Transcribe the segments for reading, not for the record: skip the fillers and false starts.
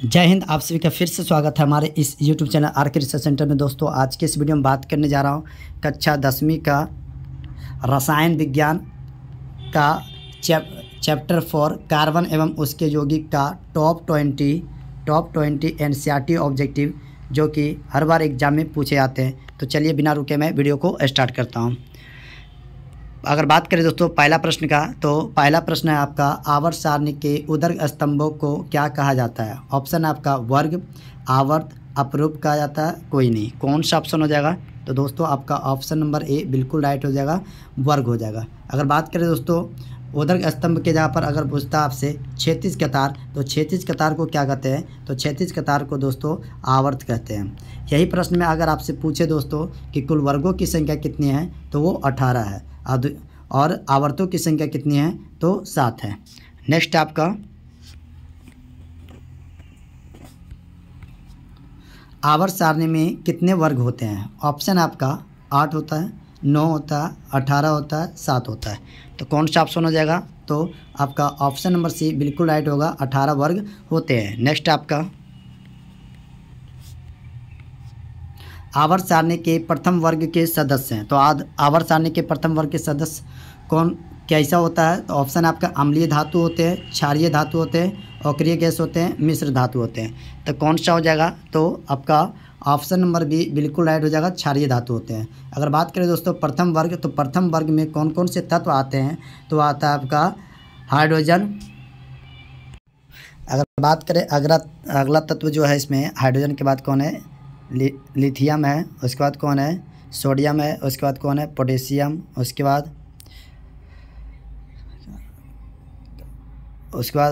जय हिंद। आप सभी का फिर से स्वागत है हमारे इस YouTube channel R K. Research centre में। दोस्तों, आज के इस वीडियो में बात करने जा रहा हूँ कक्षा 10वीं का रसायन विज्ञान का चैप्टर 4 कार्बन एवं उसके यौगिक का टॉप 20 एनसीईआरटी ऑब्जेक्टिव, जो कि हर बार एग्जाम में पूछे जाते हैं। तो चलिए बिना रुके मैं वीडियो को स्टार्ट करता हूँ। अगर बात करें दोस्तों पहला प्रश्न का, तो पहला प्रश्न है आपका, आवर्त सारणी के उदर स्तंभों को क्या कहा जाता है? ऑप्शन है आपका वर्ग, आवर्त, अपरूप कहा जाता है, कोई नहीं। कौन सा ऑप्शन हो जाएगा? तो दोस्तों आपका ऑप्शन नंबर ए बिल्कुल राइट हो जाएगा, वर्ग हो जाएगा। अगर बात करें दोस्तों उदर स्तंभ के जगह पर अगर पूछता है आपसे क्षैतिज कतार, तो क्षैतिज कतार को क्या कहते हैं? तो क्षैतिज कतार को दोस्तों आवर्त कहते हैं। यही प्रश्न में अगर आपसे पूछे दोस्तों कि कुल वर्गों की संख्या कितनी है, तो वो 18 है और आवर्तों की संख्या कितनी है? तो 7 है। नेक्स्ट आपका आवर्त सारणी में कितने वर्ग होते हैं? ऑप्शन आपका 8 होता है, 9 होता है, 18 होता है, 7 होता है। तो कौन सा ऑप्शन हो जाएगा? तो आपका ऑप्शन नंबर सी बिल्कुल राइट होगा, 18 वर्ग होते हैं। नेक्स्ट आपका आवर्त सारणी के प्रथम वर्ग के सदस्य हैं। तो आवर्त सारणी के प्रथम वर्ग के सदस्य कौन कैसा होता है? तो ऑप्शन आपका अम्लीय धातु होते हैं, क्षारीय धातु होते हैं, अक्रिय गैस होते हैं, मिश्र धातु होते हैं। तो कौन सा हो जाएगा? तो आपका ऑप्शन नंबर बी बिल्कुल राइट हो जाएगा, क्षारीय धातु होते हैं। अगर बात करें दोस्तों प्रथम वर्ग, तो प्रथम वर्ग में कौन कौन से तत्व आते हैं? तो आता है आपका हाइड्रोजन। अगर बात करें अगला तत्व जो है इसमें हाइड्रोजन के बाद कौन है? लिथियम है। उसके बाद कौन है? सोडियम है। उसके बाद कौन है? पोटेशियम। उसके बाद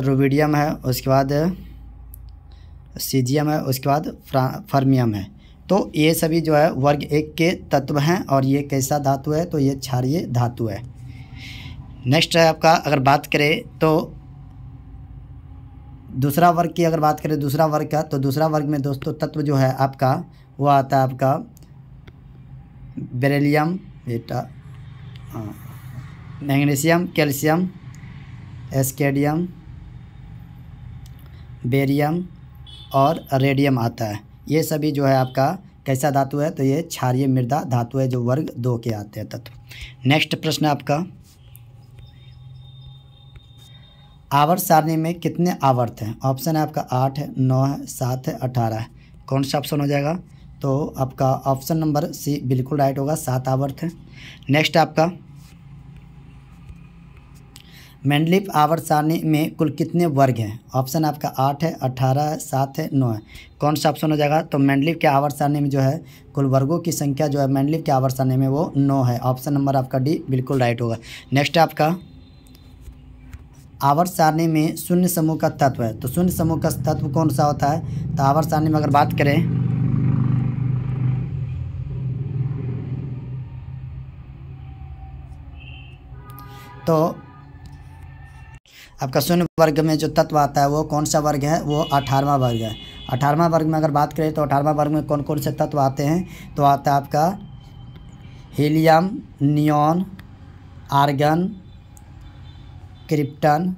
रुबिडियम है। उसके बाद सीजियम है। उसके बाद फर्मियम है। तो ये सभी जो है वर्ग 1 के तत्व हैं और ये कैसा धातु है? तो ये क्षारीय धातु है। नेक्स्ट है आपका, अगर बात करें तो दूसरा वर्ग की अगर बात करें दूसरा वर्ग का, तो दूसरा वर्ग में दोस्तों तत्व जो है आपका वो आता है आपका बेरिलियम, मैग्नीशियम, कैल्शियम, एस्केडियम, बेरियम और रेडियम आता है। ये सभी जो है आपका कैसा धातु है? तो ये क्षारीय मृदा धातु है, जो वर्ग 2 के आते हैं तत्व। नेक्स्ट प्रश्न आपका, आवर्त सारणी में कितने आवर्त हैं? ऑप्शन है आपका 8 है, 9 है, 7 है, 18 है। कौन सा ऑप्शन हो जाएगा? तो आपका ऑप्शन नंबर सी बिल्कुल राइट होगा, 7 आवर्त है। नेक्स्ट आपका मेंडलीफ आवर्त सारणी में कुल कितने वर्ग हैं? ऑप्शन आपका 8 है, 18 है, 7 है, 9 है। कौन सा ऑप्शन हो जाएगा? तो मेंडलीफ के आवर्त सारणी में जो है कुल वर्गों की संख्या जो है मेंडलीफ के आवर्त सारणी में वो 9 है। ऑप्शन नंबर आपका डी बिल्कुल राइट होगा। नेक्स्ट आपका आवर्त सारणी में शून्य समूह का तत्व है। तो शून्य समूह का तत्व कौन सा होता है? तो आवर्त सारणी में अगर बात करें तो आपका शून्य वर्ग में जो तत्व आता है वो कौन सा वर्ग है? वो 18वां वर्ग है। 18वां वर्ग में अगर बात करें तो 18वां वर्ग में कौन कौन से तत्व आते हैं? तो आता है आपका हीलियम, नियॉन, आर्गन, क्रिप्टन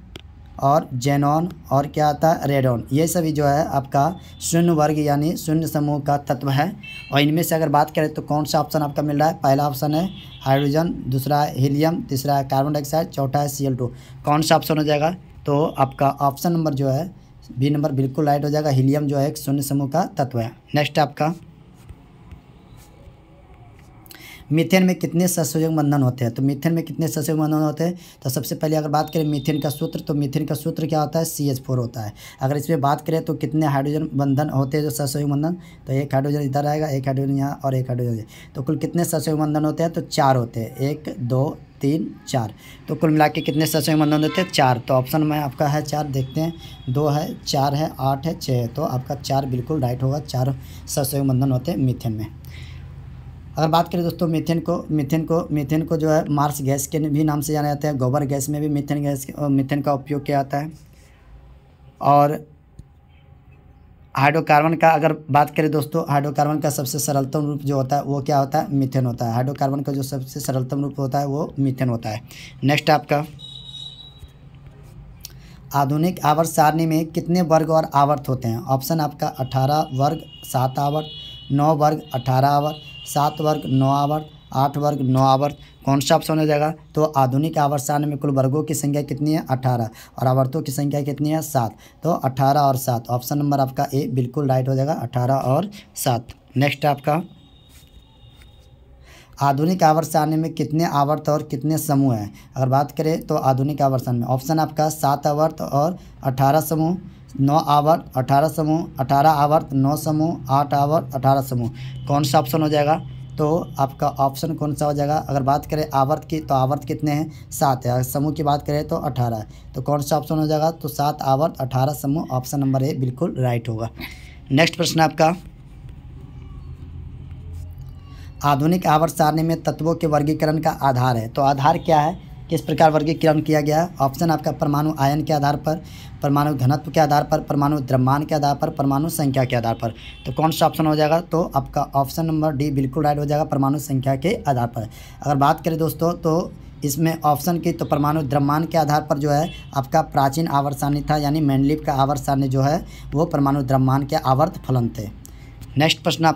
और जेनॉन और क्या आता है? रेडॉन। ये सभी जो है आपका शून्य वर्ग यानी शून्य समूह का तत्व है। और इनमें से अगर बात करें तो कौन सा ऑप्शन आपका मिल रहा है? पहला ऑप्शन है हाइड्रोजन, दूसरा है हीलियम, तीसरा है कार्बन डाइऑक्साइड, चौथा है Cl2। कौन सा ऑप्शन हो जाएगा? तो आपका ऑप्शन नंबर जो है बी नंबर बिल्कुल राइट हो जाएगा, हीलियम जो है एक शून्य समूह का तत्व है। नेक्स्ट आपका मीथेन में कितने सहसंयोजक बंधन होते हैं? तो मीथेन में कितने सहसंयोजक बंधन होते हैं? तो सबसे पहले अगर बात करें मीथेन का सूत्र, तो मीथेन का सूत्र क्या होता है? CH4 होता है। अगर इसमें बात करें तो कितने हाइड्रोजन बंधन होते हैं जो सहसंयोजक बंधन? तो एक हाइड्रोजन इधर आएगा, एक हाइड्रोजन यहाँ और एक हाइड्रोजन यहाँ। तो कुल कितने सहसंयोजक बंधन होते हैं? तो 4 होते हैं, 1 2 3 4। तो कुल मिला के कितने सहसंयोजक बंधन होते हैं? 4। तो ऑप्शन में आपका है 4, देखते हैं 2 है, 4 है, 8 है, 6 है। तो आपका 4 बिल्कुल राइट होगा, 4 सहसंयोजक बंधन होते हैं मीथेन में। अगर बात करें दोस्तों मीथेन को जो है मार्स गैस के भी नाम से जाना जाता है। गोबर गैस में भी मीथेन का उपयोग किया जाता है। और हाइड्रोकार्बन का अगर बात करें दोस्तों, हाइड्रोकार्बन का सबसे सरलतम रूप जो होता है वो क्या होता है? मीथेन होता है। हाइड्रोकार्बन का जो सबसे सरलतम रूप होता है वो मीथेन होता है। नेक्स्ट आपका आधुनिक आवर्त सारणी में कितने वर्ग और आवर्त होते हैं? ऑप्शन आपका 18 वर्ग 7 आवर्त, 9 वर्ग 18 आवर्त, 7 वर्ग 9 आवर्त, 8 वर्ग 9 आवर्त। कौन सा ऑप्शन हो जाएगा? तो आधुनिक आवर्त सारणी में कुल वर्गों की संख्या कितनी है? 18 और आवर्तों की संख्या कितनी है? 7। तो 18 और 7, ऑप्शन नंबर आपका ए बिल्कुल राइट हो जाएगा, 18 और 7। नेक्स्ट आपका आधुनिक आवर्त सारणी में कितने आवर्त और कितने समूह हैं? अगर बात करें तो आधुनिक आवर्त सारणी में ऑप्शन आपका 7 आवर्त और 18 समूह, 9 आवर्त 18 समूह, 18 आवर्त 9 समूह, 8 आवर्त 18 समूह। कौन सा ऑप्शन हो जाएगा? तो आपका ऑप्शन कौन सा हो जाएगा? अगर बात करें आवर्त की तो आवर्त कितने हैं? 7 है। अगर समूह की बात करें तो 18 है। तो कौन सा ऑप्शन हो जाएगा? तो 7 आवर्त 18 समूह, ऑप्शन नंबर ए बिल्कुल राइट होगा। नेक्स्ट प्रश्न आपका आधुनिक आवर्त सारणी में तत्वों के वर्गीकरण का आधार है। तो आधार क्या है, किस प्रकार वर्गीकरण किया गया है? ऑप्शन आपका परमाणु आयन के आधार पर, परमाणु घनत्व के आधार पर, परमाणु द्रव्यमान के आधार पर, परमाणु संख्या के आधार पर। तो कौन सा ऑप्शन हो जाएगा? तो आपका ऑप्शन नंबर डी बिल्कुल राइट हो जाएगा, परमाणु संख्या के आधार पर। अगर बात करें दोस्तों तो इसमें ऑप्शन की तो परमाणु द्रव्यमान के आधार पर जो है आपका प्राचीन आवर्त सारणी था, यानी मेंडलीव का आवर्त सारणी जो है वो परमाणु द्रव्यमान के आवर्त फलन थे। नेक्स्ट प्रश्न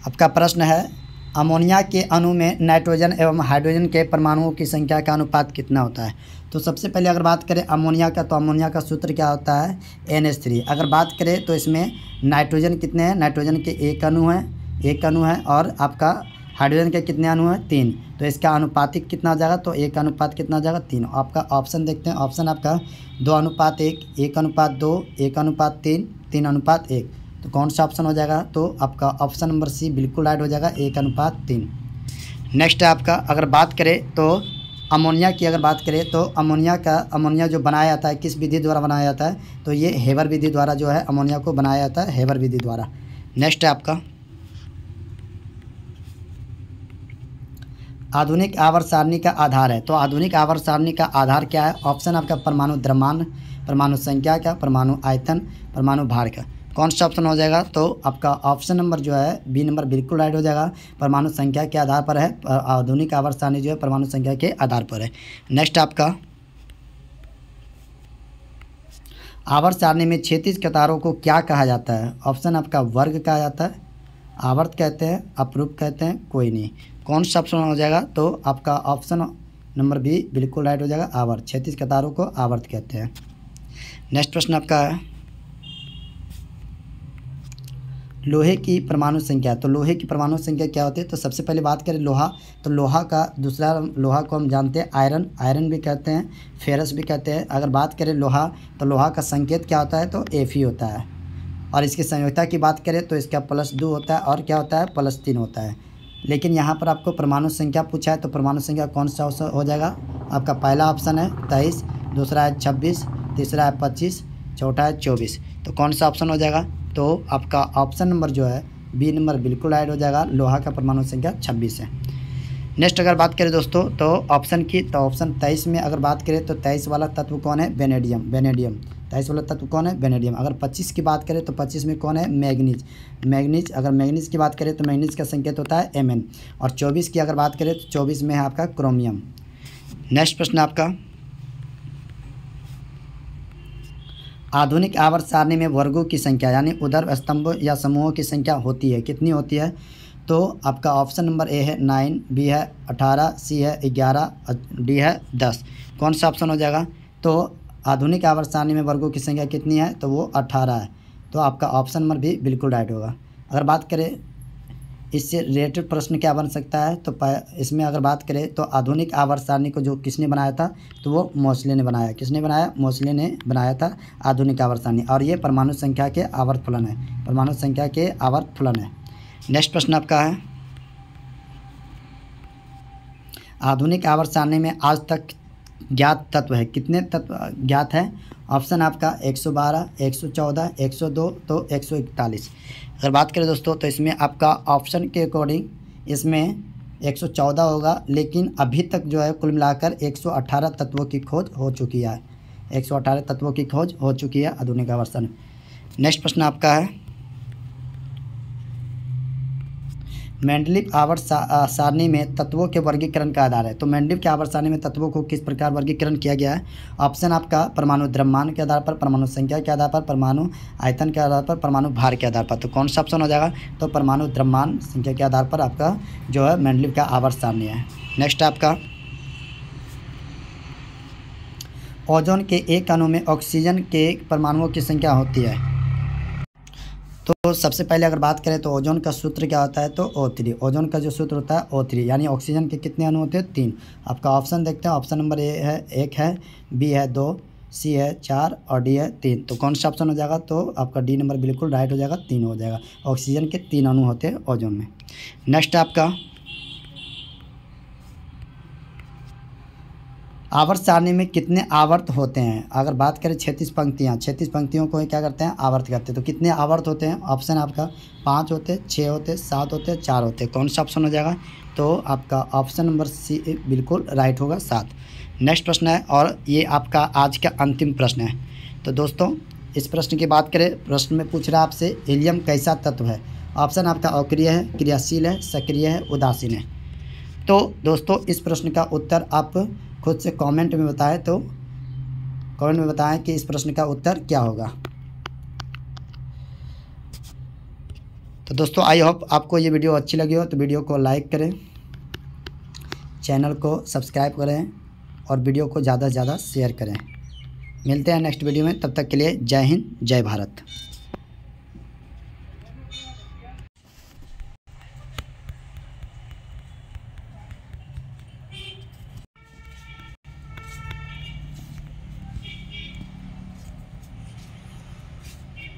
आपका प्रश्न है अमोनिया के अणु में नाइट्रोजन एवं हाइड्रोजन के परमाणुओं की संख्या का अनुपात कितना होता है? तो सबसे पहले अगर बात करें अमोनिया का, तो अमोनिया का सूत्र क्या होता है? NH3। अगर बात करें तो इसमें नाइट्रोजन कितने हैं? नाइट्रोजन के एक अणु है और आपका हाइड्रोजन के कितने अणु हैं? 3। तो इसका अनुपातिक कितना हो जाएगा? तो एक अनुपात कितना हो जाएगा? 3। आपका ऑप्शन देखते हैं, ऑप्शन आपका 2:1, 1:2, 1:3, 3:1। तो कौन सा ऑप्शन हो जाएगा? तो आपका ऑप्शन नंबर सी बिल्कुल राइट हो जाएगा, 1:3। नेक्स्ट है आपका अगर बात करें तो अमोनिया की, अगर बात करें तो अमोनिया जो बनाया जाता है किस विधि द्वारा बनाया जाता है? तो ये हेबर विधि द्वारा जो है अमोनिया को बनाया जाता है, हेबर विधि द्वारा। नेक्स्ट है आपका आधुनिक आवर्त सारणी का आधार है। तो आधुनिक आवर्त सारणी का आधार क्या है? ऑप्शन आपका परमाणु द्रव्यमान, परमाणु संख्या का, परमाणु आयतन, परमाणु भार का। कौन सा ऑप्शन हो जाएगा? तो आपका ऑप्शन नंबर जो है बी नंबर बिल्कुल राइट हो जाएगा, परमाणु संख्या के आधार पर है। आधुनिक आवर्त सारणी जो है परमाणु संख्या के आधार पर है। नेक्स्ट आपका आवर्त सारणी में क्षैतिज कतारों को क्या कहा जाता है? ऑप्शन आपका वर्ग कहा जाता है, आवर्त कहते हैं, अपरूप कहते हैं, कोई नहीं। कौन सा ऑप्शन हो जाएगा? तो आपका ऑप्शन नंबर बी बिल्कुल राइट हो जाएगा, आवर्त। क्षैतिज कतारों को आवर्त कहते हैं। नेक्स्ट प्रश्न आपका है लोहे की परमाणु संख्या। तो लोहे की परमाणु संख्या क्या होती है? तो सबसे पहले बात करें लोहा, तो लोहा का दूसरा लोहा को हम जानते हैं आयरन भी कहते हैं, फेरस भी कहते हैं। अगर बात करें लोहा, तो लोहा का संकेत क्या होता है? तो Fe होता है। और इसकी संयोजकता की बात करें तो इसका +2 होता है और क्या होता है? +3 होता है। लेकिन यहाँ पर आपको परमाणु संख्या पूछा है, तो परमाणु संख्या कौन सा हो जाएगा? आपका पहला ऑप्शन है 23, दूसरा है 26, तीसरा है 25, चौथा है 24। तो कौन सा ऑप्शन हो जाएगा? तो आपका ऑप्शन नंबर जो है बी नंबर बिल्कुल राइट हो जाएगा, लोहा का परमाणु संख्या 26 है। नेक्स्ट अगर बात करें दोस्तों तो ऑप्शन की, तो ऑप्शन 23 में अगर बात करें तो 23 वाला तत्व कौन है? वेनेडियम। 23 वाला तत्व कौन है? वेनेडियम। अगर 25 की बात करें तो 25 में कौन है? मैग्नीज। अगर मैग्नीज की बात करें तो मैग्नीज का संकेत होता है Mn। और 24 की अगर बात करें तो 24 में है आपका क्रोमियम। नेक्स्ट प्रश्न आपका आधुनिक आवर्त सारणी में वर्गों की संख्या यानी उधर स्तंभों या समूहों की संख्या होती है, कितनी होती है? तो आपका ऑप्शन नंबर ए है 9, बी है 18, सी है 11, डी है 10। कौन सा ऑप्शन हो जाएगा? तो आधुनिक आवर्त सारणी में वर्गों की संख्या कितनी है? तो वो 18 है। तो आपका ऑप्शन नंबर भी बिल्कुल राइट होगा। अगर बात करें इससे रिलेटेड प्रश्न क्या बन सकता है, तो इसमें अगर बात करें तो आधुनिक आवर्त सारणी को जो किसने बनाया था? तो वो मोसले ने बनाया। किसने बनाया? मोसले ने बनाया था आधुनिक आवर्त सारणी। और ये परमाणु संख्या के आवर्त फलन है, परमाणु संख्या के आवर्त फलन है। नेक्स्ट प्रश्न आपका है आधुनिक आवर्त सारणी में आज तक ज्ञात तत्व है, कितने तत्व ज्ञात हैं? ऑप्शन आपका 112, 114, 102, तो 141। अगर बात करें दोस्तों तो इसमें आपका ऑप्शन के अकॉर्डिंग इसमें 114 होगा, लेकिन अभी तक जो है कुल मिलाकर 118 तत्वों की खोज हो चुकी है। 118 तत्वों की खोज हो चुकी है आधुनिक आवर्त सारणी। नेक्स्ट प्रश्न आपका है मेंडलीव आवर्त सारणी में तत्वों के वर्गीकरण का आधार है। तो मेंडलीव के आवर्त सारणी में तत्वों को किस प्रकार वर्गीकरण किया गया है? ऑप्शन आपका परमाणु द्रव्यमान के आधार पर, परमाणु संख्या के आधार पर, परमाणु आयतन के आधार पर, परमाणु भार के आधार पर। तो कौन सा ऑप्शन हो जाएगा? तो परमाणु द्रव्यमान संख्या के आधार पर आपका जो है मेंडलीव का आवर्त सारणी है। नेक्स्ट आपका ओजोन के एक अणु में ऑक्सीजन के परमाणुओं की संख्या होती है। तो सबसे पहले अगर बात करें तो ओजोन का सूत्र क्या होता है? तो O3। ओजोन का जो सूत्र होता है O3, यानी ऑक्सीजन के कितने अणु होते हैं? 3। आपका ऑप्शन देखते हैं। ऑप्शन नंबर ए है 1 है, बी है 2, सी है 4 और डी है 3। तो कौन सा ऑप्शन हो जाएगा? तो आपका डी नंबर बिल्कुल राइट हो जाएगा, 3 हो जाएगा। ऑक्सीजन के 3 अणु होते हैं ओजोन में। नेक्स्ट आपका आवर्त सारणी में कितने आवर्त होते हैं? अगर बात करें 36 पंक्तियाँ, 36 पंक्तियों को क्या करते हैं? आवर्त करते हैं। तो कितने आवर्त होते हैं? ऑप्शन आपका 5 होते, 6 होते, 7 होते, 4 होते। कौन सा ऑप्शन हो जाएगा? तो आपका ऑप्शन नंबर सी बिल्कुल राइट होगा, 7। नेक्स्ट प्रश्न है और ये आपका आज का अंतिम प्रश्न है। तो दोस्तों इस प्रश्न की बात करें, प्रश्न में पूछ रहा है आपसे हीलियम कैसा तत्व है? ऑप्शन आपका अक्रिय है, क्रियाशील है, सक्रिय है, उदासीन है। तो दोस्तों इस प्रश्न का उत्तर आप खुद से कमेंट में बताएं। तो कमेंट में बताएं कि इस प्रश्न का उत्तर क्या होगा। तो दोस्तों आई होप आपको ये वीडियो अच्छी लगी हो तो वीडियो को लाइक करें, चैनल को सब्सक्राइब करें और वीडियो को ज़्यादा से ज़्यादा शेयर करें। मिलते हैं नेक्स्ट वीडियो में, तब तक के लिए जय हिंद, जय भारत।